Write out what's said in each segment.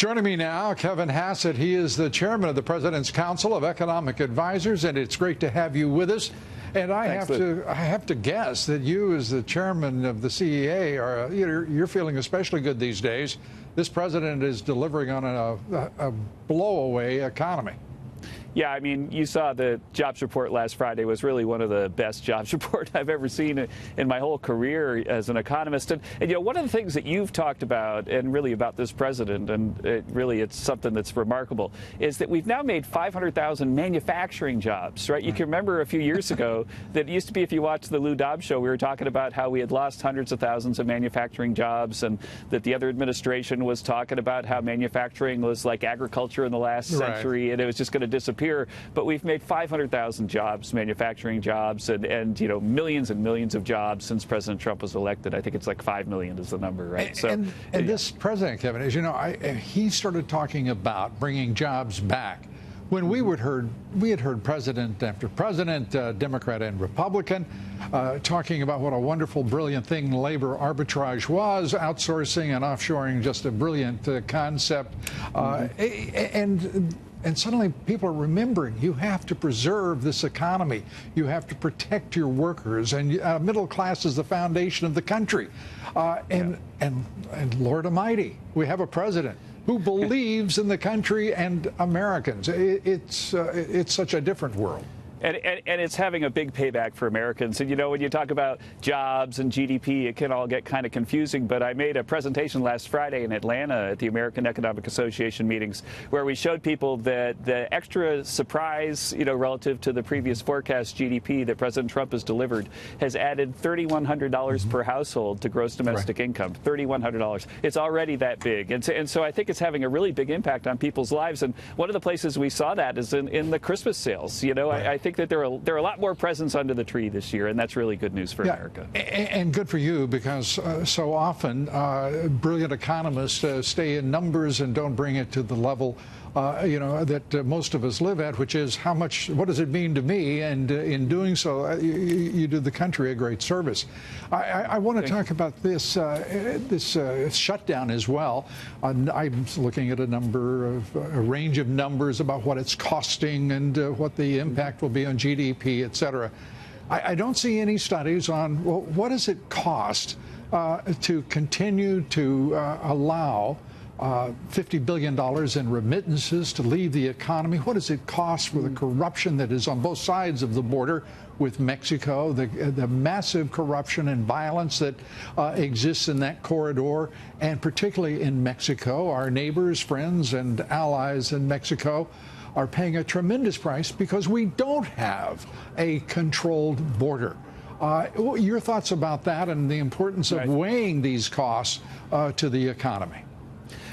Joining me now, Kevin Hassett. He is the chairman of the President's Council of Economic Advisors, and it's great to have you with us. And I have to guess that you, as the chairman of the CEA, you're feeling especially good these days. This president is delivering on a blowaway economy. Yeah, I mean, you saw the jobs report last Friday was really one of the best jobs reports I've ever seen in my whole career as an economist. And you know, one of the things that you've talked about, and really about this president, and it's something that's remarkable, is that we've now made 500,000 manufacturing jobs, right? You can remember a few years ago that it used to be, if you watched the Lou Dobbs show, we were talking about how we had lost hundreds of thousands of manufacturing jobs, and that the other administration was talking about how manufacturing was like agriculture in the last century, and it was just going to disappear. But we've made 500,000 jobs, manufacturing jobs, and you know, millions and millions of jobs since President Trump was elected. I think it's like 5 million is the number, right? And this president, Kevin, as you know, he started talking about bringing jobs back when we had heard president after president, Democrat and Republican, talking about what a wonderful, brilliant thing labor arbitrage was, outsourcing and offshoring, just a brilliant concept, and suddenly people are remembering you have to preserve this economy. You have to protect your workers, and middle class is the foundation of the country. And Lord Almighty, we have a president who believes in the country and Americans. It's such a different world. And it's having a big payback for Americans. And, you know, when you talk about jobs and GDP, it can all get kind of confusing. But I made a presentation last Friday in Atlanta at the American Economic Association meetings where we showed people that the extra surprise, you know, relative to the previous forecast GDP that President Trump has delivered has added $3,100 per household to gross domestic income, $3,100. It's already that big. And so I think it's having a really big impact on people's lives. And one of the places we saw that is in the Christmas sales. You know, I think that there are a lot more presents under the tree this year, and that's really good news for America. And good for you, because so often brilliant economists stay in numbers and don't bring it to the level that most of us live at, which is what does it mean to me? And in doing so, you do the country a great service. I want to talk about this shutdown as well. I'm looking at a range of numbers about what it's costing and what the impact will be on GDP, et cetera. I don't see any studies on, well, what does it cost to continue to allow $50 billion in remittances to leave the economy? What does it cost for the corruption that is on both sides of the border with Mexico, the massive corruption and violence that exists in that corridor, and particularly in Mexico? Our neighbors, friends, and allies in Mexico are paying a tremendous price because we don't have a controlled border. Your thoughts about that and the importance of weighing these costs to the economy?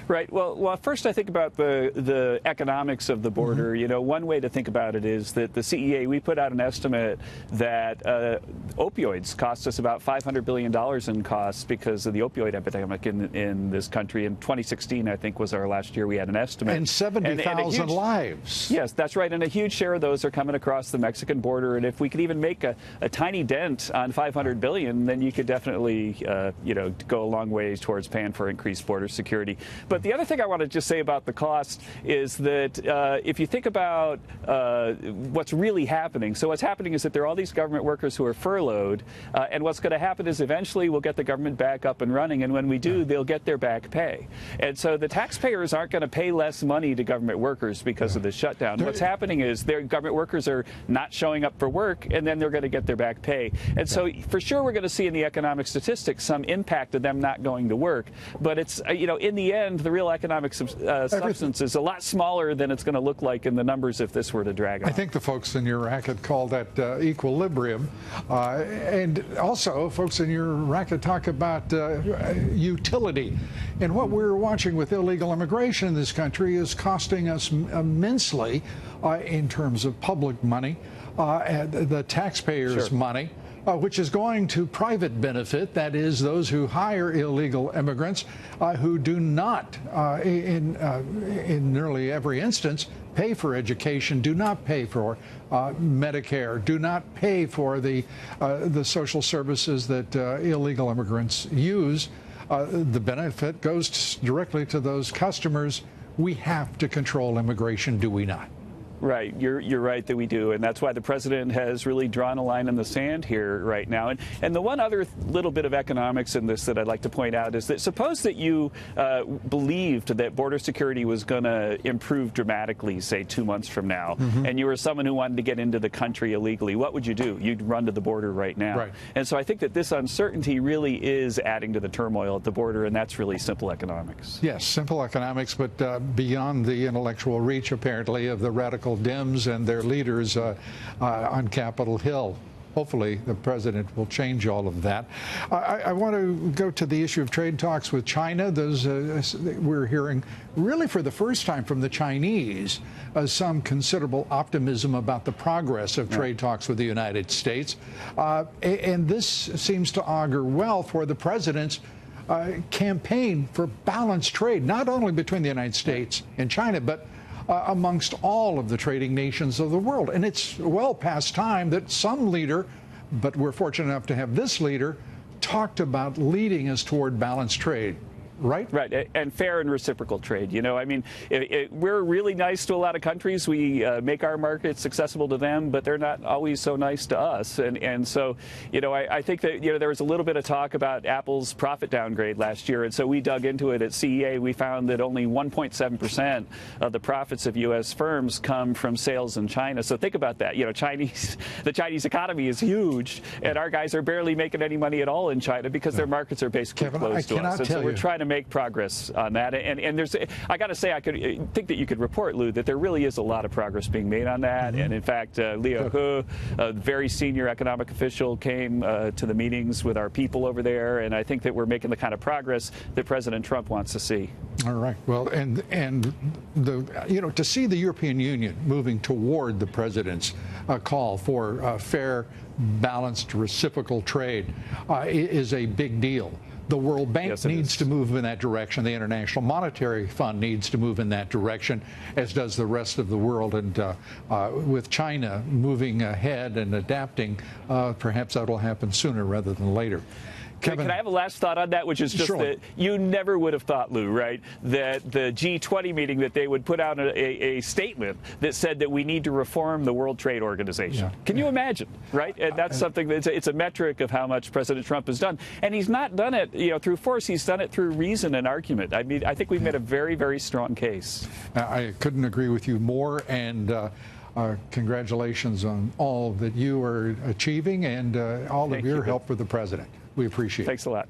Right. Well, first I think about the economics of the border. You know, one way to think about it is that the CEA, we put out an estimate that opioids cost us about $500 billion in costs because of the opioid epidemic in this country. In 2016, I think, was our last year we had an estimate. And 70,000 lives. Yes, that's right. And a huge share of those are coming across the Mexican border. And if we could even make a tiny dent on $500 billion, then you could definitely, go a long way towards paying for increased border security. But the other thing I want to just say about the cost is that if you think about what's really happening, so what's happening is that there are all these government workers who are furloughed, and what's going to happen is eventually we'll get the government back up and running, and when we do, they'll get their back pay. And so the taxpayers aren't going to pay less money to government workers because of the shutdown. What's happening is their government workers are not showing up for work, and then they're going to get their back pay. And so for sure we're going to see in the economic statistics some impact of them not going to work, but it's, in the end, the real economic substance is a lot smaller than it's going to look like in the numbers if this were to drag on. I think the folks in your racket call that equilibrium. And also, folks in your racket talk about utility. And what we're watching with illegal immigration in this country is costing us immensely in terms of public money, the taxpayers' money. Which is going to private benefit, that is, those who hire illegal immigrants who do not, in nearly every instance, pay for education, do not pay for Medicare, do not pay for the social services that illegal immigrants use. the benefit goes directly to those customers. We have to control immigration, do we not? Right. You're right that we do. And that's why the president has really drawn a line in the sand here right now. And the one other little bit of economics in this that I'd like to point out is that suppose that you believed that border security was going to improve dramatically, say 2 months from now, and you were someone who wanted to get into the country illegally. What would you do? You'd run to the border right now. Right. And so I think that this uncertainty really is adding to the turmoil at the border, and that's really simple economics. Yes, simple economics, but beyond the intellectual reach, apparently, of the radical Dems and their leaders on Capitol Hill. Hopefully, the president will change all of that. I want to go to the issue of trade talks with China. Those we're hearing, really for the first time from the Chinese, some considerable optimism about the progress of trade talks with the United States. And this seems to augur well for the president's campaign for balanced trade, not only between the United States and China, but amongst all of the trading nations of the world. And it's well past time that some leader, but we're fortunate enough to have this leader, talked about leading us toward balanced trade. Right? Right, and fair and reciprocal trade. You know, I mean, we're really nice to a lot of countries. We make our markets accessible to them, but they're not always so nice to us. And so, you know, I think that, you know, there was a little bit of talk about Apple's profit downgrade last year, and so we dug into it at CEA. We found that only 1.7% of the profits of U.S. firms come from sales in China. So think about that. You know, the Chinese economy is huge, and our guys are barely making any money at all in China because their markets are basically closed to us. And so we're trying to make progress on that, and there's, I got to say, I think that you could report, Lou, that there really is a lot of progress being made on that. And in fact, Liu He, a very senior economic official, came to the meetings with our people over there, and I think that we're making the kind of progress that President Trump wants to see. All right. Well, and the, you know, to see the European Union moving toward the president's call for fair, balanced, reciprocal trade is a big deal. The World Bank needs to move in that direction. The International Monetary Fund needs to move in that direction, as does the rest of the world. And with China moving ahead and adapting, perhaps that'll happen sooner rather than later. Kevin, can I have a last thought on that, which is just that you never would have thought, Lou, right, that the G20 meeting, that they would put out a statement that said that we need to reform the World Trade Organization. Can you imagine, right? And that's something that's it's a metric of how much President Trump has done. And he's not done it, you know, through force. He's done it through reason and argument. I mean, I think we've made a very, very strong case. I couldn't agree with you more. And congratulations on all that you are achieving and all of your help for the president. We appreciate it. Thanks a lot.